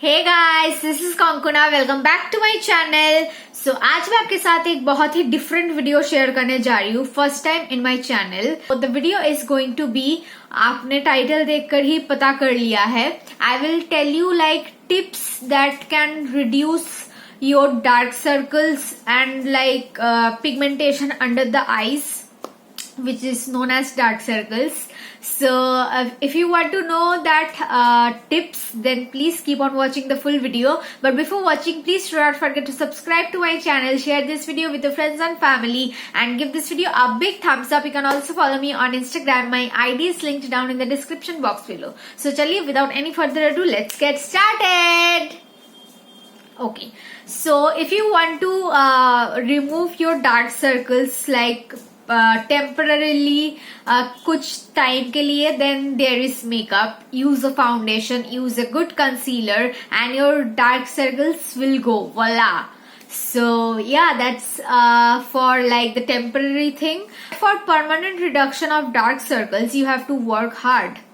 Hey guys, this is Kankuna. Welcome back to my channel. So आज मैं आपके साथ एक बहुत ही डिफरेंट वीडियो शेयर करने जा रही हूँ, first time in my channel. The video is going to be, आपने टाइटल देखकर ही पता कर लिया है, I will tell you like tips that can reduce your dark circles and like pigmentation under the eyes, which is known as dark circles. So if you want to know that tips, then please keep on watching the full video. But before watching, please do not forget to subscribe to my channel, share this video with your friends and family, and give this video a big thumbs up. You can also follow me on Instagram. My ID is linked down in the description box below. So chaliye, without any further ado, let's get started. Okay, so if you want to remove your dark circles like temporarily, कुछ time के लिए, then there is makeup. Use a foundation, use a good concealer, and your dark circles will go. Voila. So yeah, that's for like the temporary thing. For permanent reduction of dark circles, you have to work hard.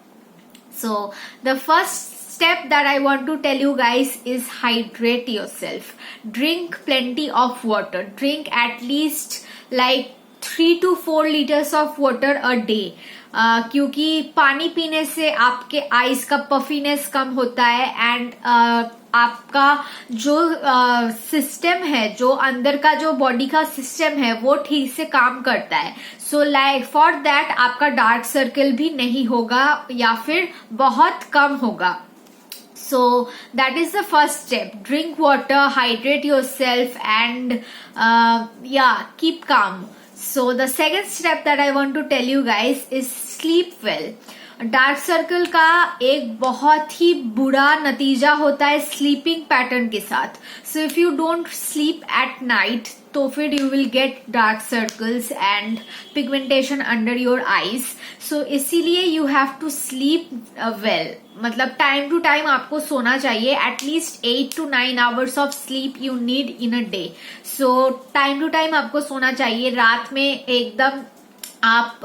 So the first step that I want to tell you guys is hydrate yourself. Drink plenty of water. Drink at least like 3 to 4 liters of water a day. क्योंकि पानी पीने से आपके eyes का puffiness कम होता है and आपका जो सिस्टम है, जो अंदर का जो बॉडी का सिस्टम है, वो ठीक से काम करता है. सो लाइक फॉर दैट आपका डार्क सर्कल भी नहीं होगा या फिर बहुत कम होगा. So that is the first step. Drink water, hydrate yourself, and keep calm. So the second step that I want to tell you guys is sleep well. Dark circle का एक बहुत ही बुरा नतीजा होता है स्लीपिंग पैटर्न के साथ. So if you don't sleep at night, तो फिर you will get dark circles and pigmentation under your eyes. So इसीलिए you have to sleep well. मतलब टाइम टू टाइम आपको सोना चाहिए. At least 8 to 9 hours of sleep you need in a day. So time to time आपको सोना चाहिए. रात में एकदम आप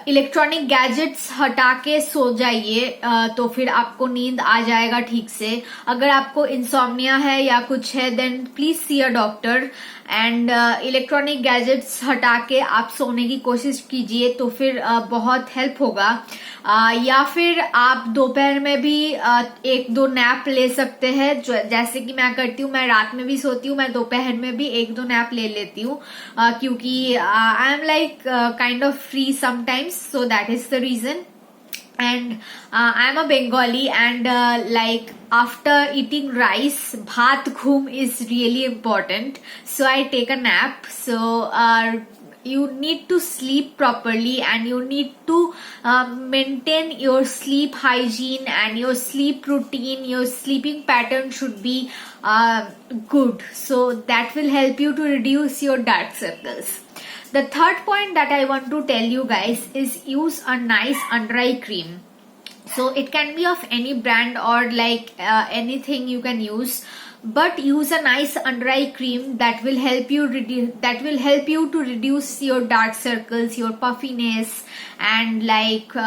इलेक्ट्रॉनिक गैजेट्स हटा के सो जाइए, तो फिर आपको नींद आ जाएगा ठीक से. अगर आपको इंसोम्निया है या कुछ है, then please see a doctor. And electronic gadgets हटा के आप सोने की कोशिश कीजिए, तो फिर बहुत हेल्प होगा. या फिर आप दोपहर में भी 1-2 नैप ले सकते हैं, जैसे कि मैं करती हूँ. मैं रात में भी सोती हूँ, मैं दोपहर में भी 1-2 नैप ले लेती हूँ, क्योंकि I am like kind of free sometimes. So that is the reason. And I am a Bengali, and like after eating rice, bhat ghum is really important. So I take a nap. So you need to sleep properly, and you need to maintain your sleep hygiene and your sleep routine. Your sleeping pattern should be good. So that will help you to reduce your dark circles. The third point that I want to tell you guys is use a nice under eye cream. So it can be of any brand or like anything you can use, but use a nice under eye cream that will help you to reduce your dark circles, your puffiness, and like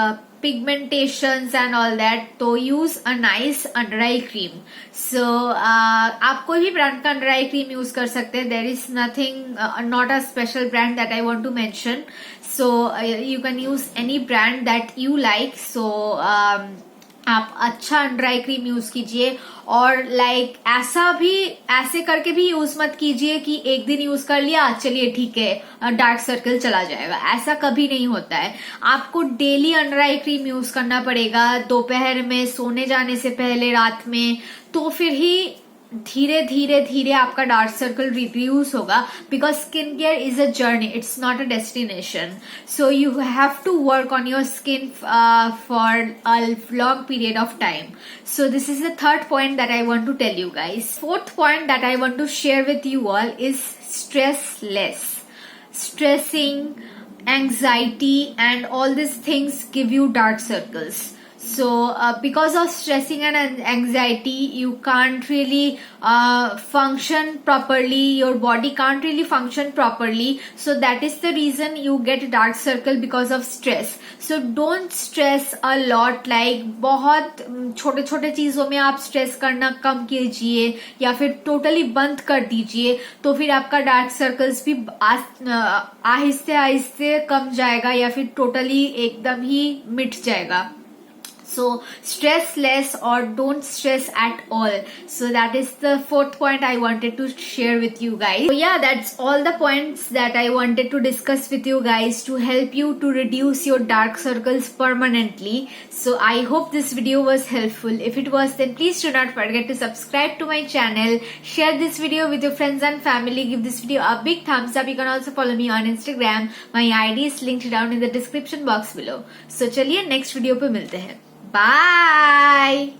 pigmentations and all that. तो use a nice under eye cream. So आप कोई भी brand का under eye cream use कर सकते हैं. there is nothing, not a special brand that I want to mention. So you can use any brand that you like. So आप अच्छा under eye cream use कीजिए. और like ऐसे करके भी यूज मत कीजिए कि एक दिन यूज कर लिया, चलिए ठीक है डार्क सर्कल चला जाएगा. ऐसा कभी नहीं होता है. आपको daily under eye cream use करना पड़ेगा, दोपहर में सोने जाने से पहले, रात में. तो फिर ही धीरे धीरे धीरे आपका डार्क सर्कल रिड्यूस होगा. Because skin care is a journey, it's not a destination. So you have to work on your skin for a long period of time. So this is the third point that I want to tell you guys. Fourth point that I want to share with you all is stress less. Stressing, anxiety, and all these things give you dark circles. So because of stressing and anxiety, you can't really function properly, your body can't really function properly. So that is the reason you get a dark circle because of stress. So don't stress a lot, like बहुत छोटे छोटे चीजों में आप stress करना कम कीजिए या फिर टोटली बंद कर दीजिए, तो फिर आपका डार्क सर्कल्स भी आहिस्ते आहिस्ते कम जाएगा या फिर टोटली एकदम ही मिट जाएगा. So stress less or don't stress at all. So that is the fourth point I wanted to share with you guys. So yeah, that's all the points that I wanted to discuss with you guys to help you to reduce your dark circles permanently. So I hope this video was helpful. If it was, then please do not forget to subscribe to my channel. Share this video with your friends and family. Give this video a big thumbs up. You can also follow me on Instagram. My ID is linked down in the description box below. So चलिए next video पे मिलते हैं. Bye.